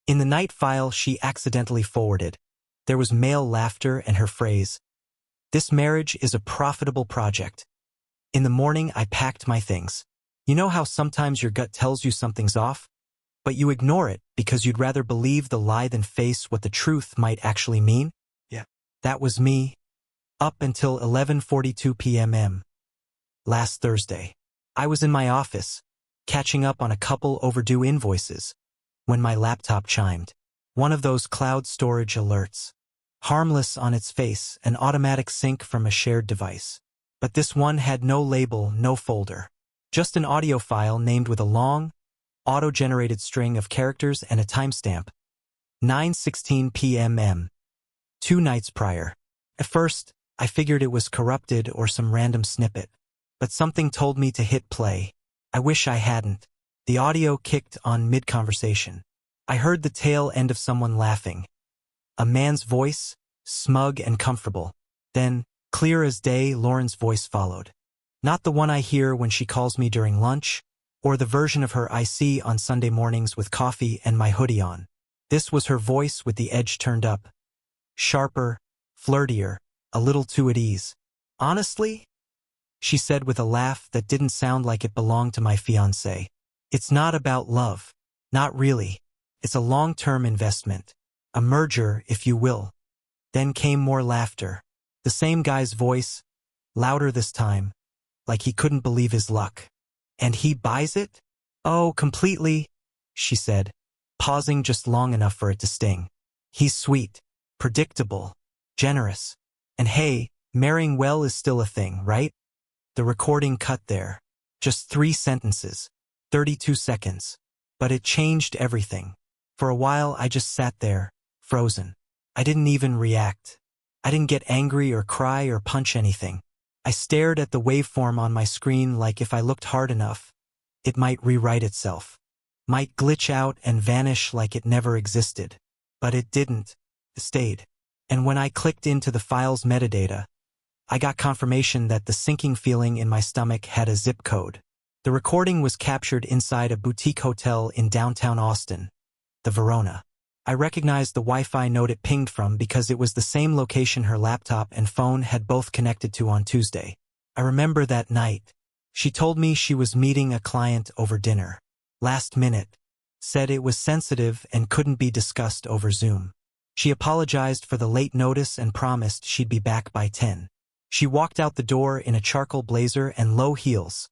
In the night file she accidentally forwarded, there was male laughter and her phrase, "This marriage is a profitable project." In the morning I packed my things. You know how sometimes your gut tells you something's off, but you ignore it because you'd rather believe the lie than face what the truth might actually mean? Yeah. That was me, up until 11:42 p.m. last Thursday. I was in my office, catching up on a couple overdue invoices, when my laptop chimed. One of those cloud storage alerts. Harmless on its face, an automatic sync from a shared device. But this one had no label, no folder. Just an audio file named with a long, auto-generated string of characters and a timestamp. 9:16 p.m. 2 nights prior. At first, I figured it was corrupted or some random snippet. But something told me to hit play. I wish I hadn't. The audio kicked on mid-conversation. I heard the tail end of someone laughing. A man's voice, smug and comfortable. Then, clear as day, Lauren's voice followed. Not the one I hear when she calls me during lunch, or the version of her I see on Sunday mornings with coffee and my hoodie on. This was her voice with the edge turned up. Sharper, flirtier, a little too at ease. "Honestly?" she said with a laugh that didn't sound like it belonged to my fiancé. "It's not about love. Not really. It's a long-term investment. A merger, if you will." Then came more laughter. The same guy's voice, louder this time, like he couldn't believe his luck. "And he buys it?" "Oh, completely," she said, pausing just long enough for it to sting. "He's sweet, predictable, generous. And hey, marrying well is still a thing, right?" The recording cut there. Just 3 sentences, 32 seconds. But it changed everything. For a while I just sat there, frozen. I didn't even react. I didn't get angry or cry or punch anything. I stared at the waveform on my screen like if I looked hard enough, it might rewrite itself. Might glitch out and vanish like it never existed. But it didn't. It stayed. And when I clicked into the file's metadata, I got confirmation that the sinking feeling in my stomach had a zip code. The recording was captured inside a boutique hotel in downtown Austin, the Verona. I recognized the Wi-Fi node it pinged from because it was the same location her laptop and phone had both connected to on Tuesday. I remember that night. She told me she was meeting a client over dinner. Last minute. Said it was sensitive and couldn't be discussed over Zoom. She apologized for the late notice and promised she'd be back by 10. She walked out the door in a charcoal blazer and low heels,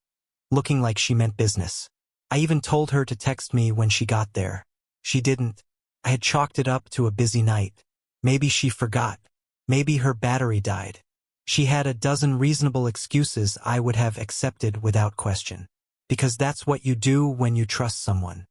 looking like she meant business. I even told her to text me when she got there. She didn't. I had chalked it up to a busy night. Maybe she forgot. Maybe her battery died. She had a dozen reasonable excuses I would have accepted without question. Because that's what you do when you trust someone.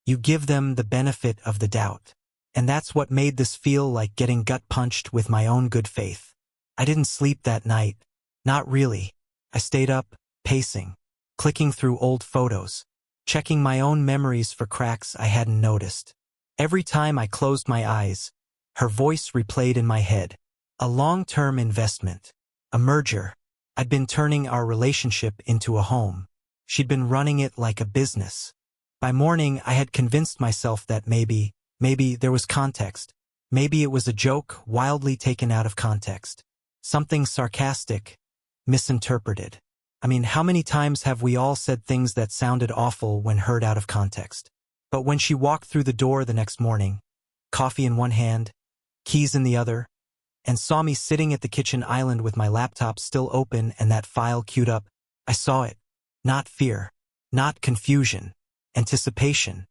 You give them the benefit of the doubt. And that's what made this feel like getting gut-punched with my own good faith. I didn't sleep that night. Not really. I stayed up, pacing, clicking through old photos, checking my own memories for cracks I hadn't noticed. Every time I closed my eyes, her voice replayed in my head. A long-term investment. A merger. I'd been turning our relationship into a home. She'd been running it like a business. By morning, I had convinced myself that maybe there was context. Maybe it was a joke wildly taken out of context. Something sarcastic, misinterpreted. I mean, how many times have we all said things that sounded awful when heard out of context? But when she walked through the door the next morning, coffee in one hand, keys in the other, and saw me sitting at the kitchen island with my laptop still open and that file queued up, I saw it. Not fear, not confusion, anticipation.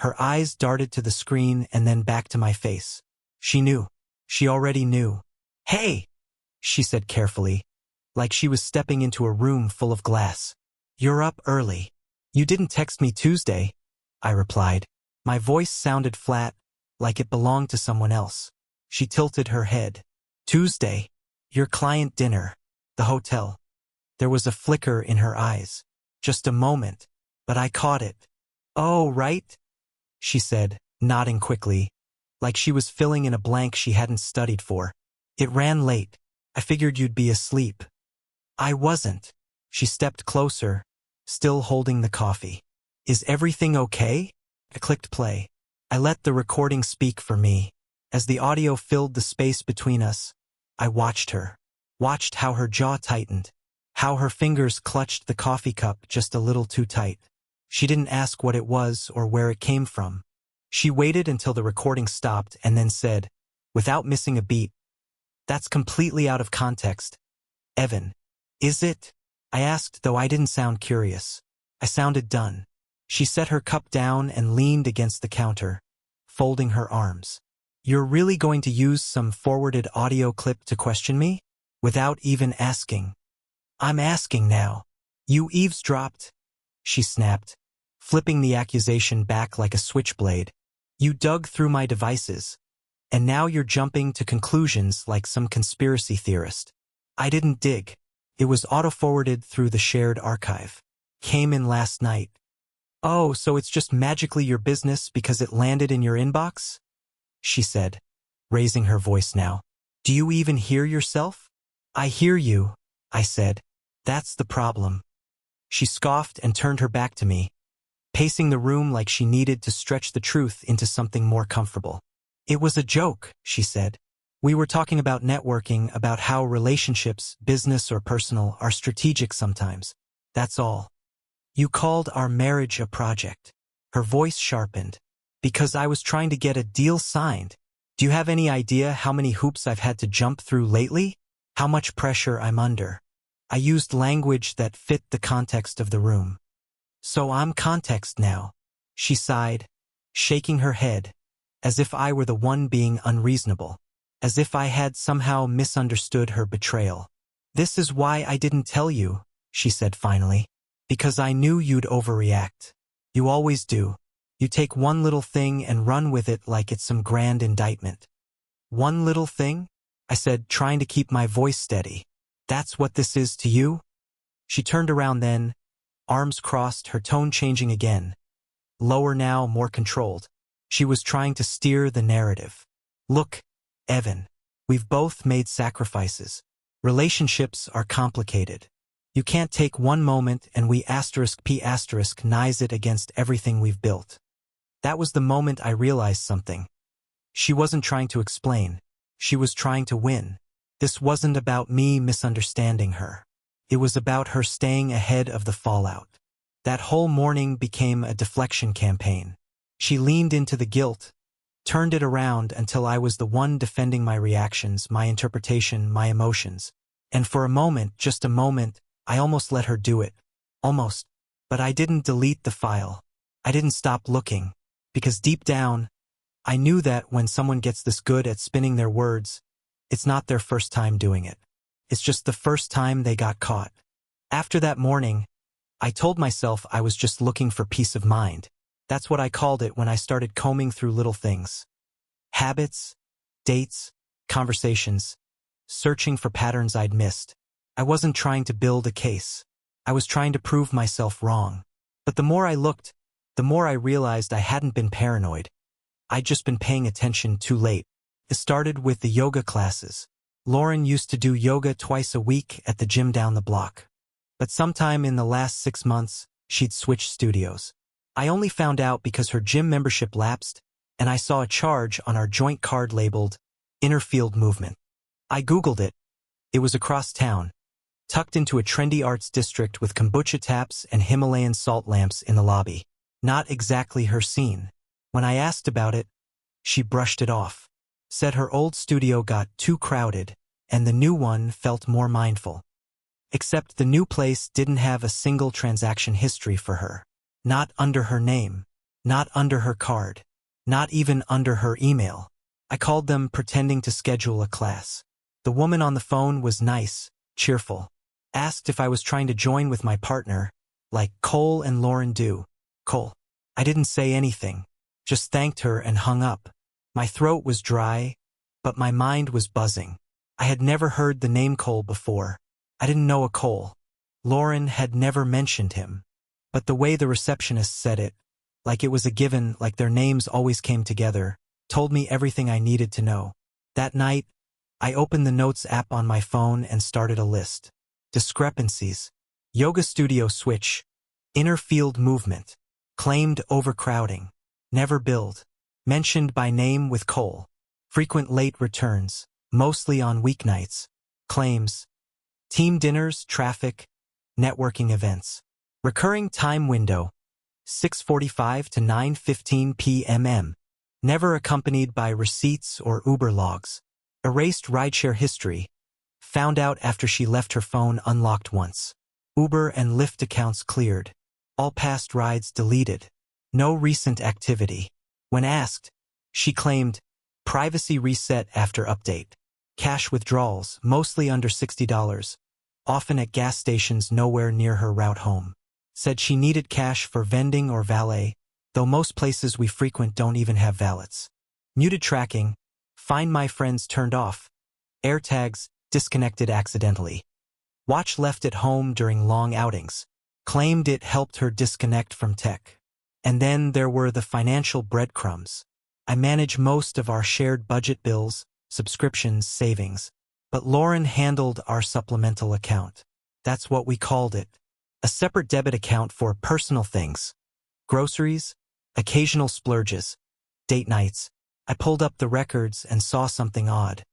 Her eyes darted to the screen and then back to my face. She knew. She already knew. "Hey," she said carefully, like she was stepping into a room full of glass. "You're up early." "You didn't text me Tuesday," I replied. My voice sounded flat, like it belonged to someone else. She tilted her head. "Tuesday. Your client dinner. The hotel." There was a flicker in her eyes. Just a moment, but I caught it. "Oh, right," she said, nodding quickly, like she was filling in a blank she hadn't studied for. "It ran late. I figured you'd be asleep." I wasn't. She stepped closer, still holding the coffee. "Is everything okay?" I clicked play. I let the recording speak for me. As the audio filled the space between us, I watched her. Watched how her jaw tightened. How her fingers clutched the coffee cup just a little too tight. She didn't ask what it was or where it came from. She waited until the recording stopped and then said, without missing a beat, "That's completely out of context. Evan." "Is it?" I asked, though I didn't sound curious. I sounded done. She set her cup down and leaned against the counter, folding her arms. "You're really going to use some forwarded audio clip to question me? Without even asking?" "I'm asking now." "You eavesdropped," she snapped, flipping the accusation back like a switchblade. "You dug through my devices, and now you're jumping to conclusions like some conspiracy theorist." "I didn't dig. It was auto-forwarded through the shared archive. Came in last night." "Oh, so it's just magically your business because it landed in your inbox?" she said, raising her voice now. "Do you even hear yourself?" "I hear you," I said. "That's the problem." She scoffed and turned her back to me, pacing the room like she needed to stretch the truth into something more comfortable. "It was a joke," she said. "We were talking about networking, about how relationships, business or personal, are strategic sometimes. That's all." "You called our marriage a project." Her voice sharpened. "Because I was trying to get a deal signed. Do you have any idea how many hoops I've had to jump through lately? How much pressure I'm under?" I used language that fit the context of the room. "So I'm context now," she sighed, shaking her head, as if I were the one being unreasonable, as if I had somehow misunderstood her betrayal. "This is why I didn't tell you," she said finally. "Because I knew you'd overreact. You always do. You take one little thing and run with it like it's some grand indictment." "One little thing?" I said, trying to keep my voice steady. "That's what this is to you?" She turned around then, arms crossed, her tone changing again. Lower now, more controlled. She was trying to steer the narrative. "Look, Evan, we've both made sacrifices. Relationships are complicated. You can't take one moment and we *P***nize it against everything we've built." That was the moment I realized something. She wasn't trying to explain. She was trying to win. This wasn't about me misunderstanding her. It was about her staying ahead of the fallout. That whole morning became a deflection campaign. She leaned into the guilt, turned it around until I was the one defending my reactions, my interpretation, my emotions. And for a moment, just a moment, I almost let her do it. Almost. But I didn't delete the file. I didn't stop looking. Because deep down, I knew that when someone gets this good at spinning their words, it's not their first time doing it. It's just the first time they got caught. After that morning, I told myself I was just looking for peace of mind. That's what I called it when I started combing through little things. Habits, dates, conversations, searching for patterns I'd missed. I wasn't trying to build a case. I was trying to prove myself wrong. But the more I looked, the more I realized I hadn't been paranoid. I'd just been paying attention too late. It started with the yoga classes. Lauren used to do yoga twice a week at the gym down the block. But sometime in the last 6 months, she'd switched studios. I only found out because her gym membership lapsed, and I saw a charge on our joint card labeled Inner Field Movement. I Googled it. It was across town, tucked into a trendy arts district with kombucha taps and Himalayan salt lamps in the lobby. Not exactly her scene. When I asked about it, she brushed it off. Said her old studio got too crowded, and the new one felt more mindful. Except the new place didn't have a single transaction history for her. Not under her name. Not under her card. Not even under her email. I called them pretending to schedule a class. The woman on the phone was nice, cheerful. Asked if I was trying to join with my partner, like Cole and Lauren do. Cole. I didn't say anything. Just thanked her and hung up. My throat was dry, but my mind was buzzing. I had never heard the name Cole before. I didn't know a Cole. Lauren had never mentioned him. But the way the receptionist said it, like it was a given, like their names always came together, told me everything I needed to know. That night, I opened the Notes app on my phone and started a list. Discrepancies. Yoga studio switch. Inner field movement. Claimed overcrowding. Never billed. Mentioned by name with Cole. Frequent late returns, mostly on weeknights. Claims. Team dinners, traffic, networking events. Recurring time window. 6:45 to 9:15 p.m. Never accompanied by receipts or Uber logs. Erased rideshare history. Found out after she left her phone unlocked once. Uber and Lyft accounts cleared. All past rides deleted. No recent activity. When asked, she claimed, privacy reset after update. Cash withdrawals, mostly under $60, often at gas stations nowhere near her route home. Said she needed cash for vending or valet, though most places we frequent don't even have valets. Muted tracking, Find My Friends turned off. AirTags, disconnected accidentally. Watch left at home during long outings. Claimed it helped her disconnect from tech. And then there were the financial breadcrumbs. I manage most of our shared budget bills, subscriptions, savings. But Lauren handled our supplemental account. That's what we called it. A separate debit account for personal things. Groceries, occasional splurges, date nights. I pulled up the records and saw something odd.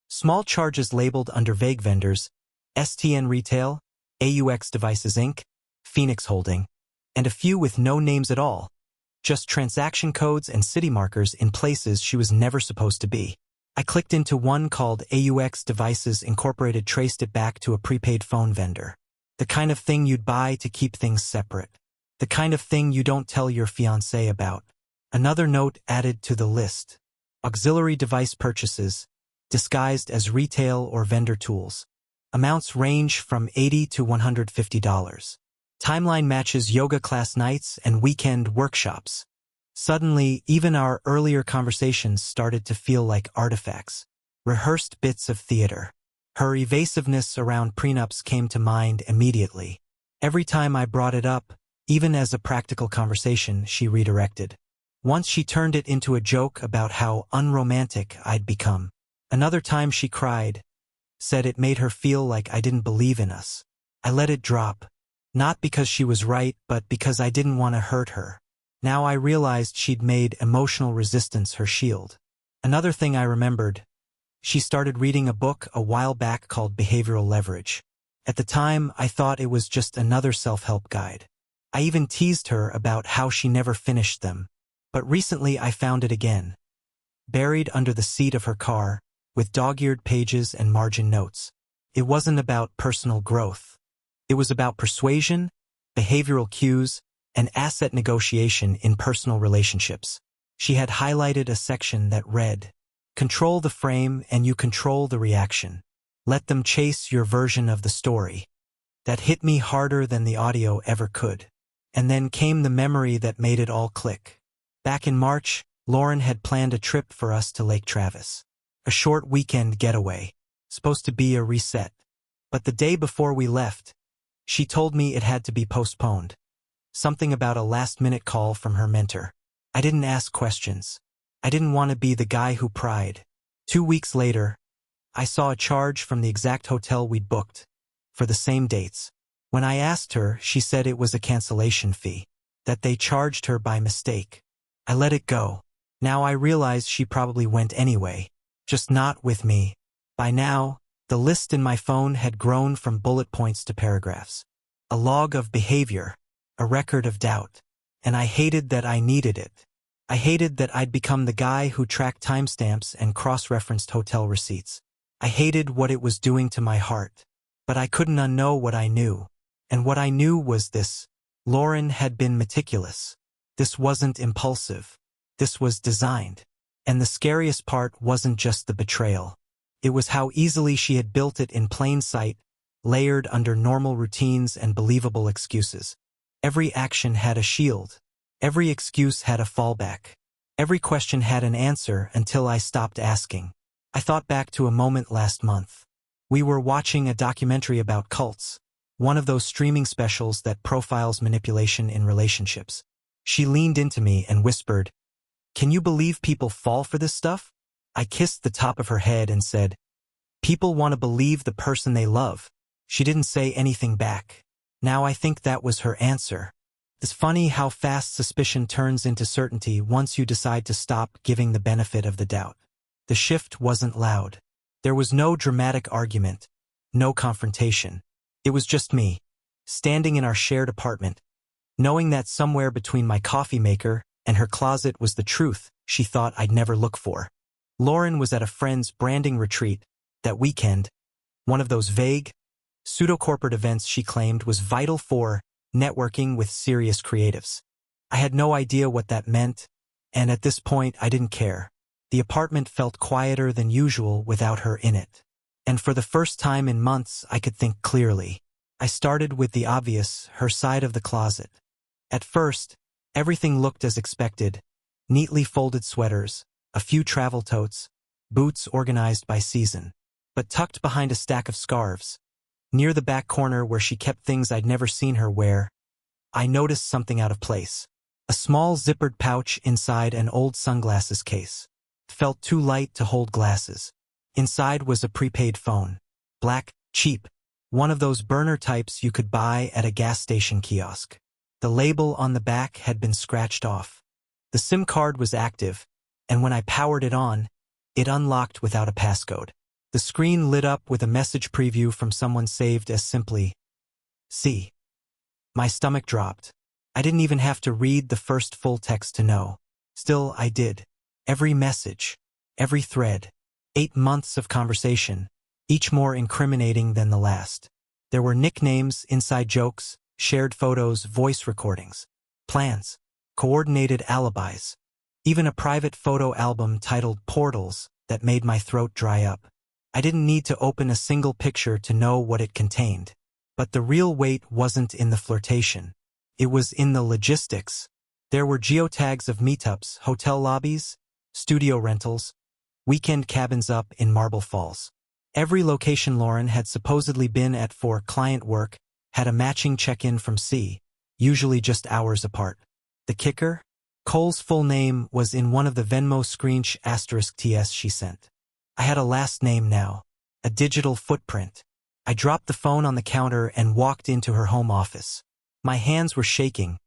Small charges labeled under vague vendors, STN Retail, AUX Devices Inc., Phoenix Holding, and a few with no names at all. Just transaction codes and city markers in places she was never supposed to be. I clicked into one called AUX Devices Incorporated, traced it back to a prepaid phone vendor. The kind of thing you'd buy to keep things separate. The kind of thing you don't tell your fiancé about. Another note added to the list. Auxiliary device purchases, disguised as retail or vendor tools. Amounts range from $80 to $150. Timeline matches yoga class nights and weekend workshops. Suddenly, even our earlier conversations started to feel like artifacts, rehearsed bits of theater. Her evasiveness around prenups came to mind immediately. Every time I brought it up, even as a practical conversation, she redirected. Once she turned it into a joke about how unromantic I'd become. Another time she cried, said it made her feel like I didn't believe in us. I let it drop, not because she was right, but because I didn't want to hurt her. Now I realized she'd made emotional resistance her shield. Another thing I remembered, she started reading a book a while back called Behavioral Leverage. At the time, I thought it was just another self-help guide. I even teased her about how she never finished them. But recently I found it again. Buried under the seat of her car, with dog-eared pages and margin notes. It wasn't about personal growth. It was about persuasion, behavioral cues, and asset negotiation in personal relationships. She had highlighted a section that read, "Control the frame and you control the reaction. Let them chase your version of the story." That hit me harder than the audio ever could. And then came the memory that made it all click. Back in March, Lauren had planned a trip for us to Lake Travis. A short weekend getaway, supposed to be a reset. But the day before we left, she told me it had to be postponed. Something about a last-minute call from her mentor. I didn't ask questions. I didn't want to be the guy who pried. 2 weeks later, I saw a charge from the exact hotel we'd booked, for the same dates. When I asked her, she said it was a cancellation fee, that they charged her by mistake. I let it go. Now I realize she probably went anyway, just not with me. By now, the list in my phone had grown from bullet points to paragraphs. A log of behavior, a record of doubt. And I hated that I needed it. I hated that I'd become the guy who tracked timestamps and cross-referenced hotel receipts. I hated what it was doing to my heart. But I couldn't unknow what I knew. And what I knew was this. Lauren had been meticulous. This wasn't impulsive. This was designed. And the scariest part wasn't just the betrayal. It was how easily she had built it in plain sight, layered under normal routines and believable excuses. Every action had a shield. Every excuse had a fallback. Every question had an answer until I stopped asking. I thought back to a moment last month. We were watching a documentary about cults, one of those streaming specials that profiles manipulation in relationships. She leaned into me and whispered, "Can you believe people fall for this stuff?" I kissed the top of her head and said, "People want to believe the person they love." She didn't say anything back. Now I think that was her answer. It's funny how fast suspicion turns into certainty once you decide to stop giving the benefit of the doubt. The shift wasn't loud. There was no dramatic argument, no confrontation. It was just me, standing in our shared apartment, knowing that somewhere between my coffee maker and her closet was the truth she thought I'd never look for. Lauren was at a friend's branding retreat that weekend, one of those vague, pseudo-corporate events she claimed was vital for networking with serious creatives. I had no idea what that meant, and at this point I didn't care. The apartment felt quieter than usual without her in it. And for the first time in months I could think clearly. I started with the obvious, her side of the closet. At first, everything looked as expected. Neatly folded sweaters, a few travel totes, boots organized by season. But tucked behind a stack of scarves, near the back corner where she kept things I'd never seen her wear, I noticed something out of place. A small zippered pouch inside an old sunglasses case. It felt too light to hold glasses. Inside was a prepaid phone. Black, cheap. One of those burner types you could buy at a gas station kiosk. The label on the back had been scratched off. The SIM card was active, and when I powered it on, it unlocked without a passcode. The screen lit up with a message preview from someone saved as simply, "See." My stomach dropped. I didn't even have to read the first full text to know. Still, I did. Every message, every thread, 8 months of conversation, each more incriminating than the last. There were nicknames, inside jokes, shared photos, voice recordings, plans, coordinated alibis, even a private photo album titled Portals that made my throat dry up. I didn't need to open a single picture to know what it contained. But the real weight wasn't in the flirtation. It was in the logistics. There were geotags of meetups, hotel lobbies, studio rentals, weekend cabins up in Marble Falls. Every location Lauren had supposedly been at for client work had a matching check-in from C, usually just hours apart. The kicker? Cole's full name was in one of the Venmo **TS she sent. I had a last name now, a digital footprint. I dropped the phone on the counter and walked into her home office. My hands were shaking,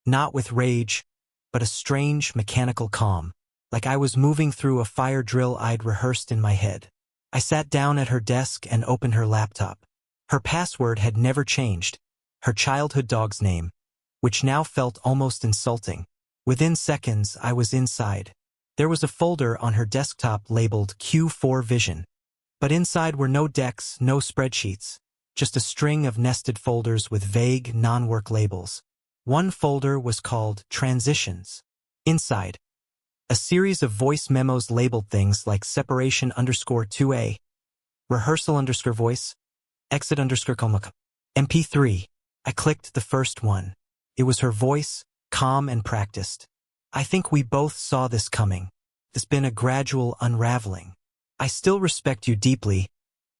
not with rage, but a strange mechanical calm, like I was moving through a fire drill I'd rehearsed in my head. I sat down at her desk and opened her laptop. Her password had never changed, her childhood dog's name, which now felt almost insulting. Within seconds, I was inside. There was a folder on her desktop labeled Q4 Vision. But inside were no decks, no spreadsheets, just a string of nested folders with vague, non-work labels. One folder was called Transitions. Inside, a series of voice memos labeled things like separation_2A, rehearsal_voice, exit_comma, MP3. I clicked the first one. It was her voice, calm and practiced. I think we both saw this coming. It's been a gradual unraveling. I still respect you deeply,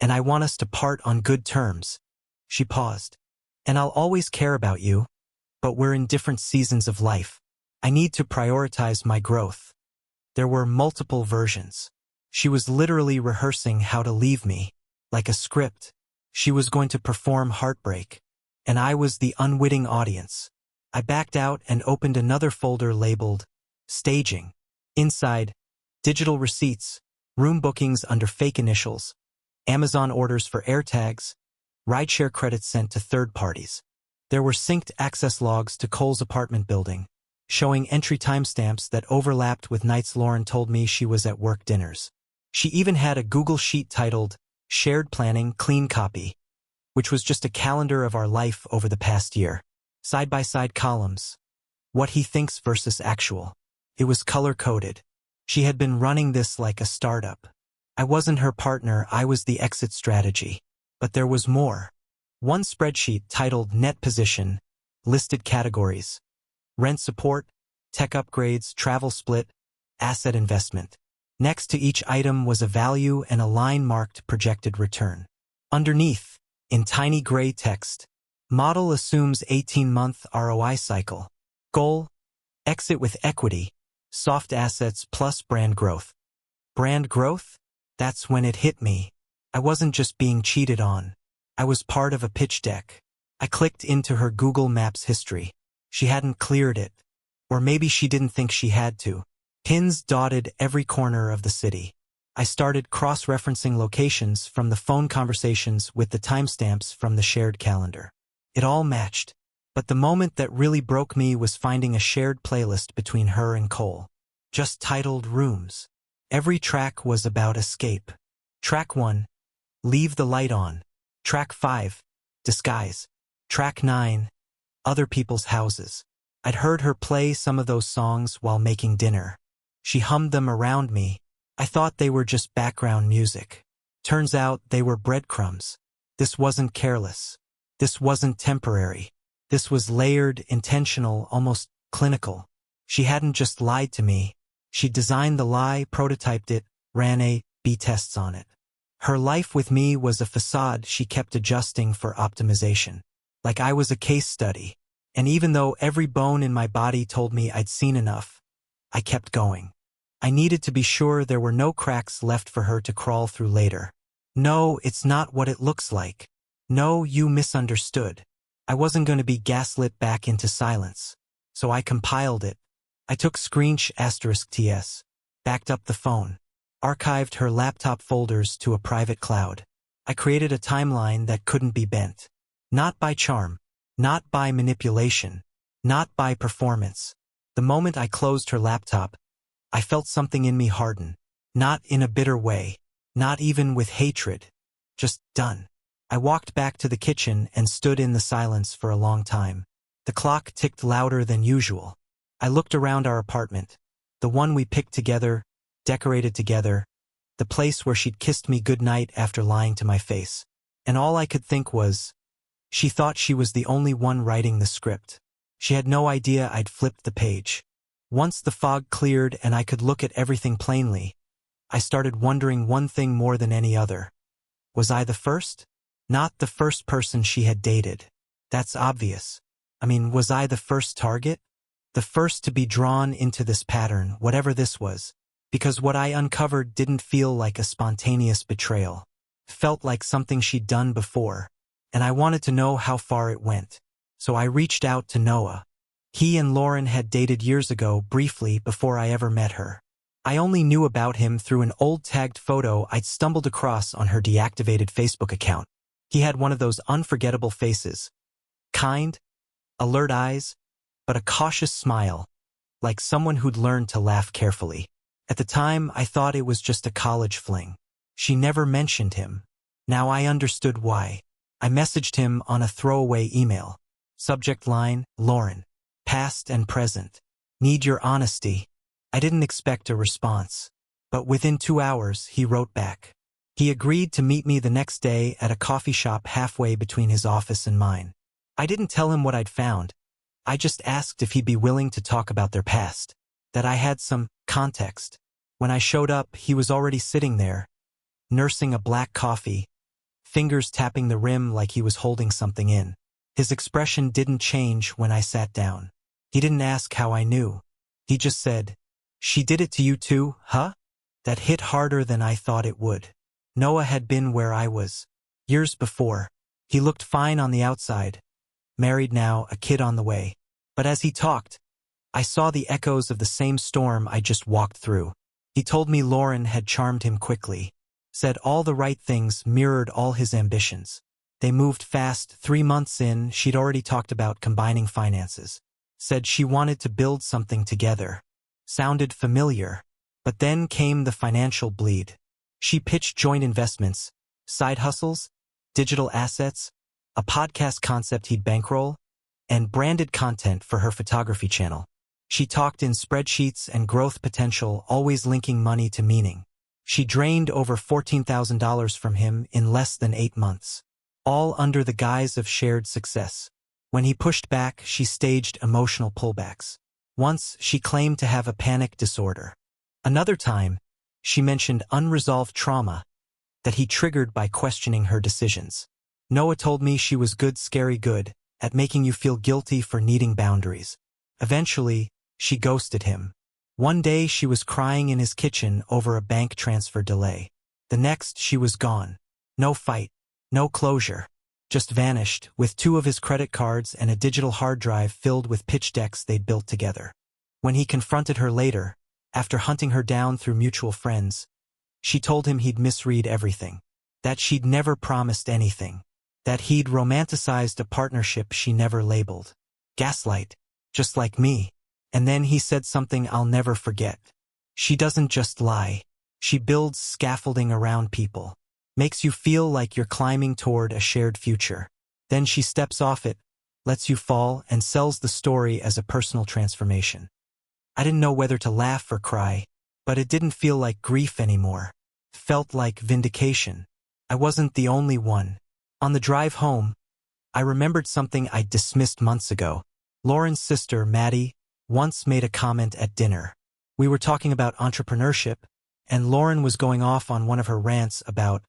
and I want us to part on good terms. She paused. And I'll always care about you, but we're in different seasons of life. I need to prioritize my growth. There were multiple versions. She was literally rehearsing how to leave me, like a script. She was going to perform heartbreak, and I was the unwitting audience. I backed out and opened another folder labeled Staging. Inside, digital receipts, room bookings under fake initials, Amazon orders for AirTags, rideshare credits sent to third parties. There were synced access logs to Cole's apartment building, showing entry timestamps that overlapped with nights Lauren told me she was at work dinners. She even had a Google Sheet titled Shared Planning Clean Copy, which was just a calendar of our life over the past year. Side-by-side columns. What he thinks versus actual. It was color-coded. She had been running this like a startup. I wasn't her partner, I was the exit strategy. But there was more. One spreadsheet titled Net Position listed categories: rent support, tech upgrades, travel split, asset investment. Next to each item was a value and a line marked projected return. Underneath, in tiny gray text, model assumes 18-month ROI cycle. Goal, exit with equity, soft assets plus brand growth. Brand growth? That's when it hit me. I wasn't just being cheated on. I was part of a pitch deck. I clicked into her Google Maps history. She hadn't cleared it. Or maybe she didn't think she had to. Pins dotted every corner of the city. I started cross-referencing locations from the phone conversations with the timestamps from the shared calendar. It all matched. But the moment that really broke me was finding a shared playlist between her and Cole. Just titled Rooms. Every track was about escape. Track 1, Leave the Light On. Track 5, Disguise. Track 9, Other People's Houses. I'd heard her play some of those songs while making dinner. She hummed them around me. I thought they were just background music. Turns out they were breadcrumbs. This wasn't careless. This wasn't temporary. This was layered, intentional, almost clinical. She hadn't just lied to me. She designed the lie, prototyped it, ran A/B tests on it. Her life with me was a facade she kept adjusting for optimization. Like I was a case study. And even though every bone in my body told me I'd seen enough, I kept going. I needed to be sure there were no cracks left for her to crawl through later. No, it's not what it looks like. No, you misunderstood. I wasn't going to be gaslit back into silence. So I compiled it. I took **TS, backed up the phone, archived her laptop folders to a private cloud. I created a timeline that couldn't be bent. Not by charm, not by manipulation, not by performance. The moment I closed her laptop, I felt something in me harden. Not in a bitter way, not even with hatred. Just done. I walked back to the kitchen and stood in the silence for a long time. The clock ticked louder than usual. I looked around our apartment, the one we picked together, decorated together, the place where she'd kissed me goodnight after lying to my face. And all I could think was, she thought she was the only one writing the script. She had no idea I'd flipped the page. Once the fog cleared and I could look at everything plainly, I started wondering one thing more than any other. Was I the first? Not the first person she had dated. That's obvious. I mean, was I the first target? The first to be drawn into this pattern, whatever this was, because what I uncovered didn't feel like a spontaneous betrayal. Felt like something she'd done before, and I wanted to know how far it went. So I reached out to Noah. He and Lauren had dated years ago, briefly, before I ever met her. I only knew about him through an old tagged photo I'd stumbled across on her deactivated Facebook account. He had one of those unforgettable faces. Kind, alert eyes, but a cautious smile, like someone who'd learned to laugh carefully. At the time, I thought it was just a college fling. She never mentioned him. Now I understood why. I messaged him on a throwaway email. Subject line, Lauren. Past and present. Need your honesty. I didn't expect a response. But within 2 hours, he wrote back. He agreed to meet me the next day at a coffee shop halfway between his office and mine. I didn't tell him what I'd found. I just asked if he'd be willing to talk about their past, that I had some context. When I showed up, he was already sitting there, nursing a black coffee, fingers tapping the rim like he was holding something in. His expression didn't change when I sat down. He didn't ask how I knew. He just said, "She did it to you too, huh?" That hit harder than I thought it would. Noah had been where I was, years before. He looked fine on the outside. Married now, a kid on the way. But as he talked, I saw the echoes of the same storm I just walked through. He told me Lauren had charmed him quickly, said all the right things, mirrored all his ambitions. They moved fast. 3 months in, she'd already talked about combining finances. Said she wanted to build something together. Sounded familiar. But then came the financial bleed. She pitched joint investments, side hustles, digital assets, a podcast concept he'd bankroll, and branded content for her photography channel. She talked in spreadsheets and growth potential, always linking money to meaning. She drained over $14,000 from him in less than 8 months, all under the guise of shared success. When he pushed back, she staged emotional pullbacks. Once, she claimed to have a panic disorder. Another time, she mentioned unresolved trauma that he triggered by questioning her decisions. Noah told me she was good, scary good, at making you feel guilty for needing boundaries. Eventually, she ghosted him. One day she was crying in his kitchen over a bank transfer delay. The next she was gone. No fight, no closure. just vanished, with 2 of his credit cards and a digital hard drive filled with pitch decks they'd built together. When he confronted her later, after hunting her down through mutual friends, she told him he'd misread everything, that she'd never promised anything, that he'd romanticized a partnership she never labeled. Gaslight, just like me. And then he said something I'll never forget. She doesn't just lie. She builds scaffolding around people. Makes you feel like you're climbing toward a shared future. Then she steps off it, lets you fall, and sells the story as a personal transformation. I didn't know whether to laugh or cry, but it didn't feel like grief anymore. It felt like vindication. I wasn't the only one. On the drive home, I remembered something I'd dismissed months ago. Lauren's sister, Maddie, once made a comment at dinner. We were talking about entrepreneurship, and Lauren was going off on one of her rants about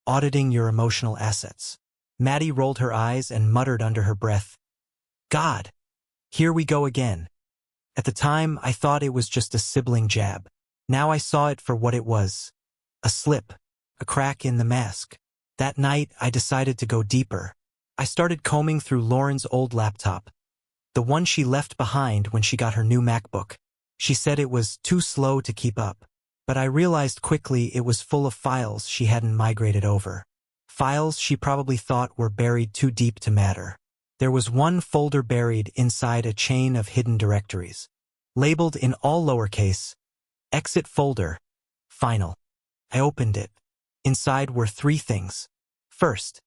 auditing your emotional assets. Maddie rolled her eyes and muttered under her breath, "God, here we go again." At the time, I thought it was just a sibling jab. Now I saw it for what it was. A slip, a crack in the mask. That night, I decided to go deeper. I started combing through Lauren's old laptop, the one she left behind when she got her new MacBook. She said it was too slow to keep up, but I realized quickly it was full of files she hadn't migrated over. Files she probably thought were buried too deep to matter. There was one folder buried inside a chain of hidden directories, labeled in all lowercase, Exit Folder, Final. I opened it. Inside were 3 things. First,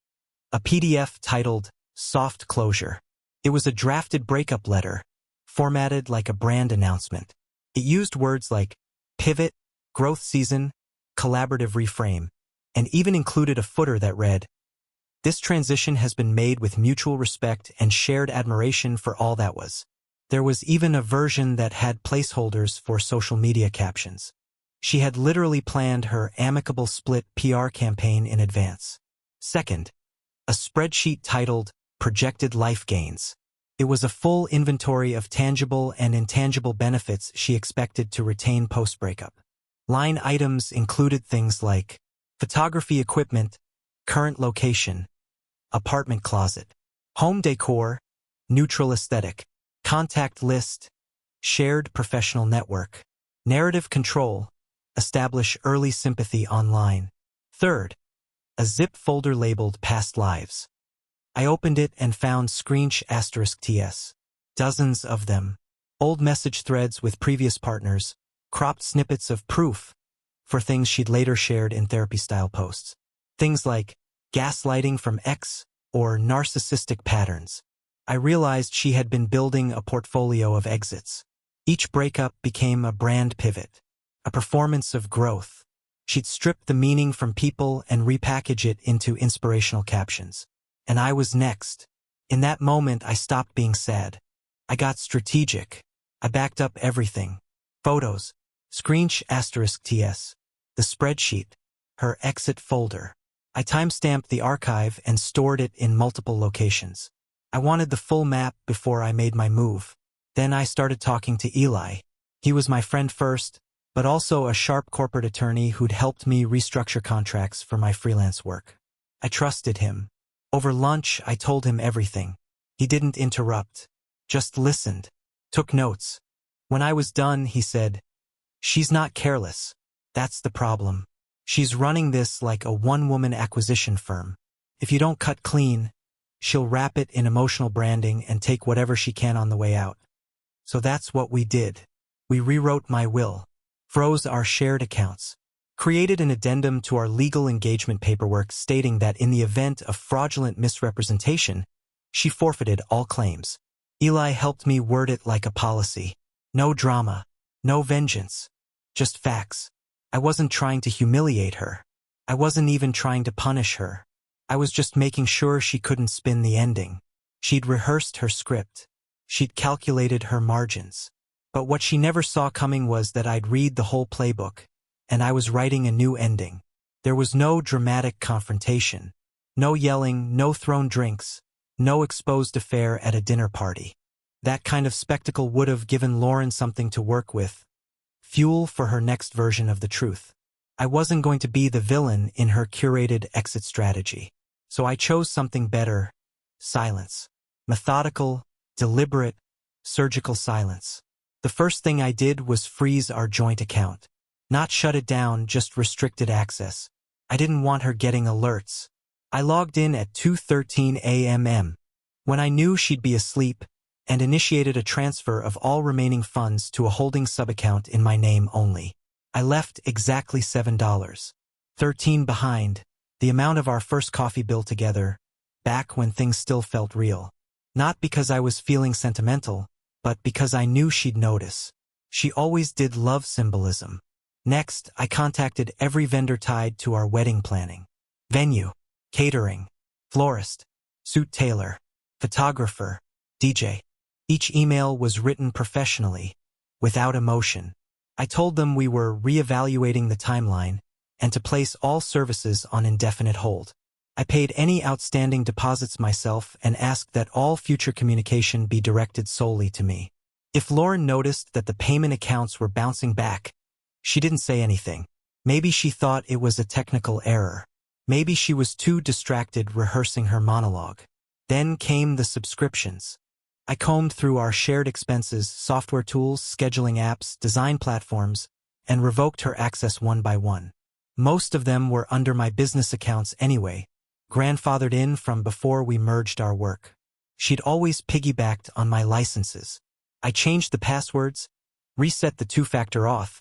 a PDF titled Soft Closure. It was a drafted breakup letter, formatted like a brand announcement. It used words like pivot, growth season, collaborative reframe, and even included a footer that read, "This transition has been made with mutual respect and shared admiration for all that was." There was even a version that had placeholders for social media captions. She had literally planned her amicable split PR campaign in advance. Second, a spreadsheet titled Projected Life Gains. It was a full inventory of tangible and intangible benefits she expected to retain post-breakup. Line items included things like photography equipment, current location, apartment closet, home decor, neutral aesthetic, contact list, shared professional network, narrative control, establish early sympathy online. Third, a zip folder labeled Past Lives. I opened it and found *TS. Dozens of them. Old message threads with previous partners, cropped snippets of proof for things she'd later shared in therapy-style posts. Things like gaslighting from ex or narcissistic patterns. I realized she had been building a portfolio of exits. Each breakup became a brand pivot, a performance of growth. She'd strip the meaning from people and repackage it into inspirational captions. And I was next. In that moment, I stopped being sad. I got strategic. I backed up everything. Photos, *TS, the spreadsheet, her exit folder. I timestamped the archive and stored it in multiple locations. I wanted the full map before I made my move. Then I started talking to Eli. He was my friend first, but also a sharp corporate attorney who'd helped me restructure contracts for my freelance work. I trusted him. Over lunch, I told him everything. He didn't interrupt, just listened, took notes. When I was done, he said, "She's not careless. That's the problem. She's running this like a one-woman acquisition firm. If you don't cut clean, she'll wrap it in emotional branding and take whatever she can on the way out." So that's what we did. We rewrote my will, froze our shared accounts, created an addendum to our legal engagement paperwork stating that in the event of fraudulent misrepresentation, she forfeited all claims. Eli helped me word it like a policy. No drama, no vengeance, just facts. I wasn't trying to humiliate her. I wasn't even trying to punish her. I was just making sure she couldn't spin the ending. She'd rehearsed her script. She'd calculated her margins. But what she never saw coming was that I'd read the whole playbook, and I was writing a new ending. There was no dramatic confrontation, no yelling, no thrown drinks, no exposed affair at a dinner party. That kind of spectacle would have given Lauren something to work with, fuel for her next version of the truth. I wasn't going to be the villain in her curated exit strategy. So I chose something better: silence. Methodical, deliberate, surgical silence. The first thing I did was freeze our joint account. Not shut it down, just restricted access. I didn't want her getting alerts. I logged in at 2:13 a.m. when I knew she'd be asleep, and initiated a transfer of all remaining funds to a holding subaccount in my name only. I left exactly $7.13 behind, the amount of our first coffee bill together, back when things still felt real. Not because I was feeling sentimental, but because I knew she'd notice. She always did love symbolism. Next, I contacted every vendor tied to our wedding planning. Venue, catering, florist, suit tailor, photographer, DJ. Each email was written professionally, without emotion. I told them we were reevaluating the timeline and to place all services on indefinite hold. I paid any outstanding deposits myself and asked that all future communication be directed solely to me. If Lauren noticed that the payment accounts were bouncing back, she didn't say anything. Maybe she thought it was a technical error. Maybe she was too distracted rehearsing her monologue. Then came the subscriptions. I combed through our shared expenses, software tools, scheduling apps, design platforms, and revoked her access one by one. Most of them were under my business accounts anyway, grandfathered in from before we merged our work. She'd always piggybacked on my licenses. I changed the passwords, reset the two-factor auth,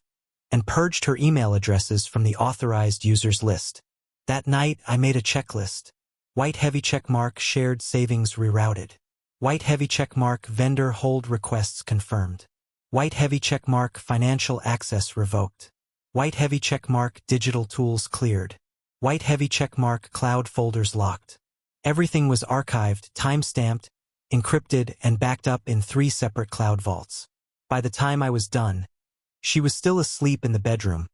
and purged her email addresses from the authorized users list. That night, I made a checklist. White heavy checkmark, shared savings rerouted. White heavy checkmark, vendor hold requests confirmed. White heavy checkmark, financial access revoked. White heavy checkmark, digital tools cleared. White heavy checkmark, cloud folders locked. Everything was archived, time-stamped, encrypted, and backed up in 3 separate cloud vaults. By the time I was done, she was still asleep in the bedroom,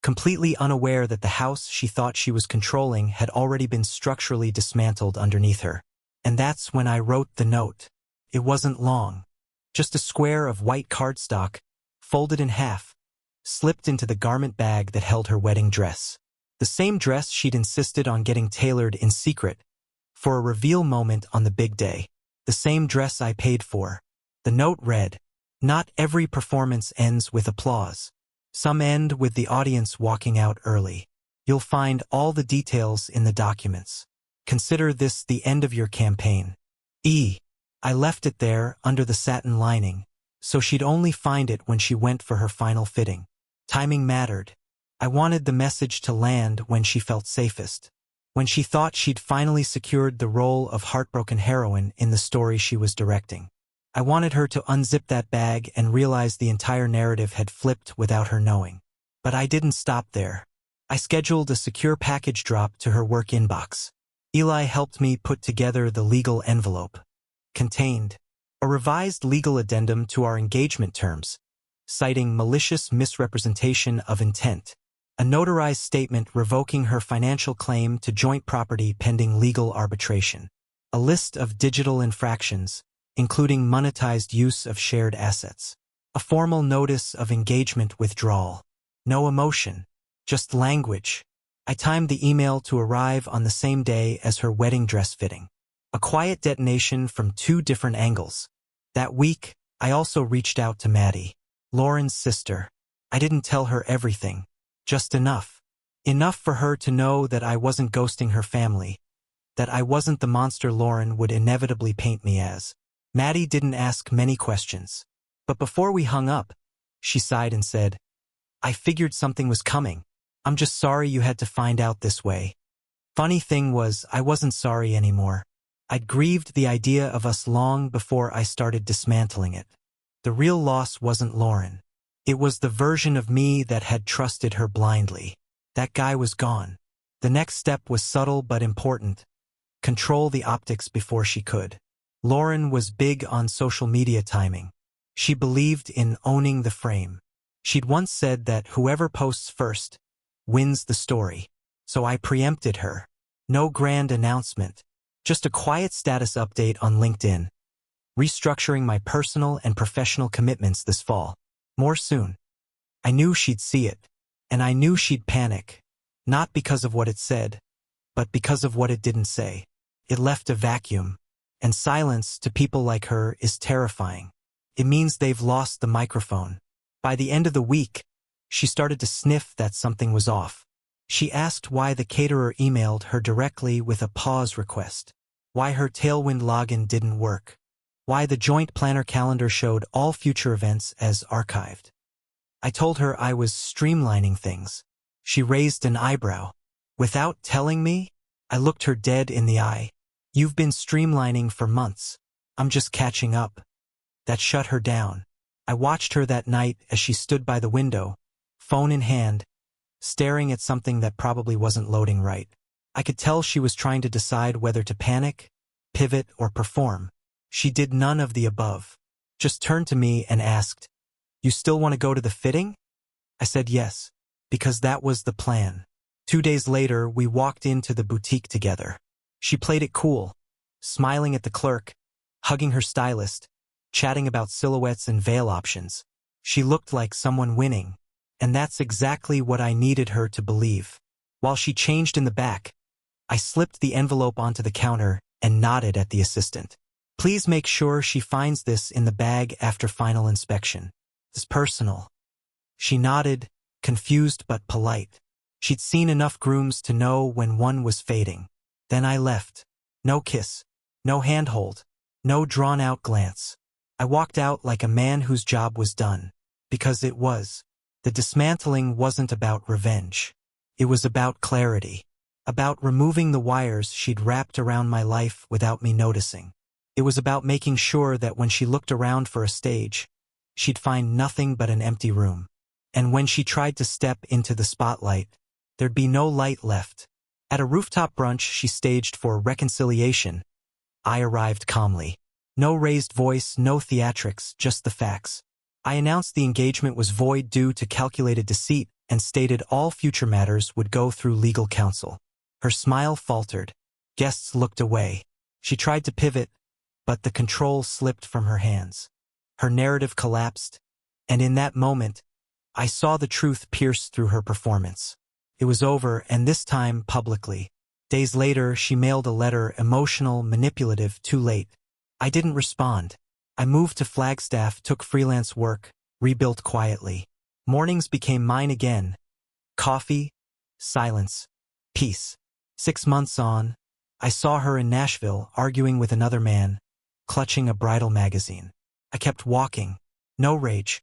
completely unaware that the house she thought she was controlling had already been structurally dismantled underneath her. And that's when I wrote the note. It wasn't long. Just a square of white cardstock, folded in half, slipped into the garment bag that held her wedding dress. The same dress she'd insisted on getting tailored in secret for a reveal moment on the big day. The same dress I paid for. The note read, "Not every performance ends with applause. Some end with the audience walking out early. You'll find all the details in the documents. Consider this the end of your campaign. I left it there under the satin lining, so she'd only find it when she went for her final fitting. Timing mattered. I wanted the message to land when she felt safest, when she thought she'd finally secured the role of heartbroken heroine in the story she was directing. I wanted her to unzip that bag and realize the entire narrative had flipped without her knowing. But I didn't stop there. I scheduled a secure package drop to her work inbox. Eli helped me put together the legal envelope. Contained a revised legal addendum to our engagement terms, citing malicious misrepresentation of intent, a notarized statement revoking her financial claim to joint property pending legal arbitration, a list of digital infractions, including monetized use of shared assets, a formal notice of engagement withdrawal. No emotion, just language. I timed the email to arrive on the same day as her wedding dress fitting. A quiet detonation from 2 different angles. That week, I also reached out to Maddie, Lauren's sister. I didn't tell her everything, just enough. Enough for her to know that I wasn't ghosting her family, that I wasn't the monster Lauren would inevitably paint me as. Maddie didn't ask many questions. But before we hung up, she sighed and said, "I figured something was coming. I'm just sorry you had to find out this way." Funny thing was, I wasn't sorry anymore. I'd grieved the idea of us long before I started dismantling it. The real loss wasn't Lauren. It was the version of me that had trusted her blindly. That guy was gone. The next step was subtle but important. Control the optics before she could. Lauren was big on social media timing. She believed in owning the frame. She'd once said that whoever posts first wins the story. So I preempted her. No grand announcement. Just a quiet status update on LinkedIn. Restructuring my personal and professional commitments this fall. More soon. I knew she'd see it. And I knew she'd panic. Not because of what it said, but because of what it didn't say. It left a vacuum. And silence, to people like her, is terrifying. It means they've lost the microphone. By the end of the week, she started to sniff that something was off. She asked why the caterer emailed her directly with a pause request, why her Tailwind login didn't work, why the joint planner calendar showed all future events as archived. I told her I was streamlining things. She raised an eyebrow. Without telling me, I looked her dead in the eye. You've been streamlining for months. I'm just catching up. That shut her down. I watched her that night as she stood by the window, phone in hand, staring at something that probably wasn't loading right. I could tell she was trying to decide whether to panic, pivot, or perform. She did none of the above. Just turned to me and asked, "You still want to go to the fitting?" I said yes, because that was the plan. 2 days later, we walked into the boutique together. She played it cool, smiling at the clerk, hugging her stylist, chatting about silhouettes and veil options. She looked like someone winning, and that's exactly what I needed her to believe. While she changed in the back, I slipped the envelope onto the counter and nodded at the assistant. "Please make sure she finds this in the bag after final inspection. It's personal." She nodded, confused but polite. She'd seen enough grooms to know when one was fading. Then I left. No kiss, no handhold, no drawn-out glance. I walked out like a man whose job was done. Because it was. The dismantling wasn't about revenge. It was about clarity. About removing the wires she'd wrapped around my life without me noticing. It was about making sure that when she looked around for a stage, she'd find nothing but an empty room. And when she tried to step into the spotlight, there'd be no light left. At a rooftop brunch she staged for reconciliation, I arrived calmly. No raised voice, no theatrics, just the facts. I announced the engagement was void due to calculated deceit and stated all future matters would go through legal counsel. Her smile faltered. Guests looked away. She tried to pivot, but the control slipped from her hands. Her narrative collapsed, and in that moment, I saw the truth pierce through her performance. It was over, and this time publicly. Days later, she mailed a letter, emotional, manipulative, too late. I didn't respond. I moved to Flagstaff, took freelance work, rebuilt quietly. Mornings became mine again. Coffee, silence, peace. 6 months on, I saw her in Nashville, arguing with another man, clutching a bridal magazine. I kept walking. No rage,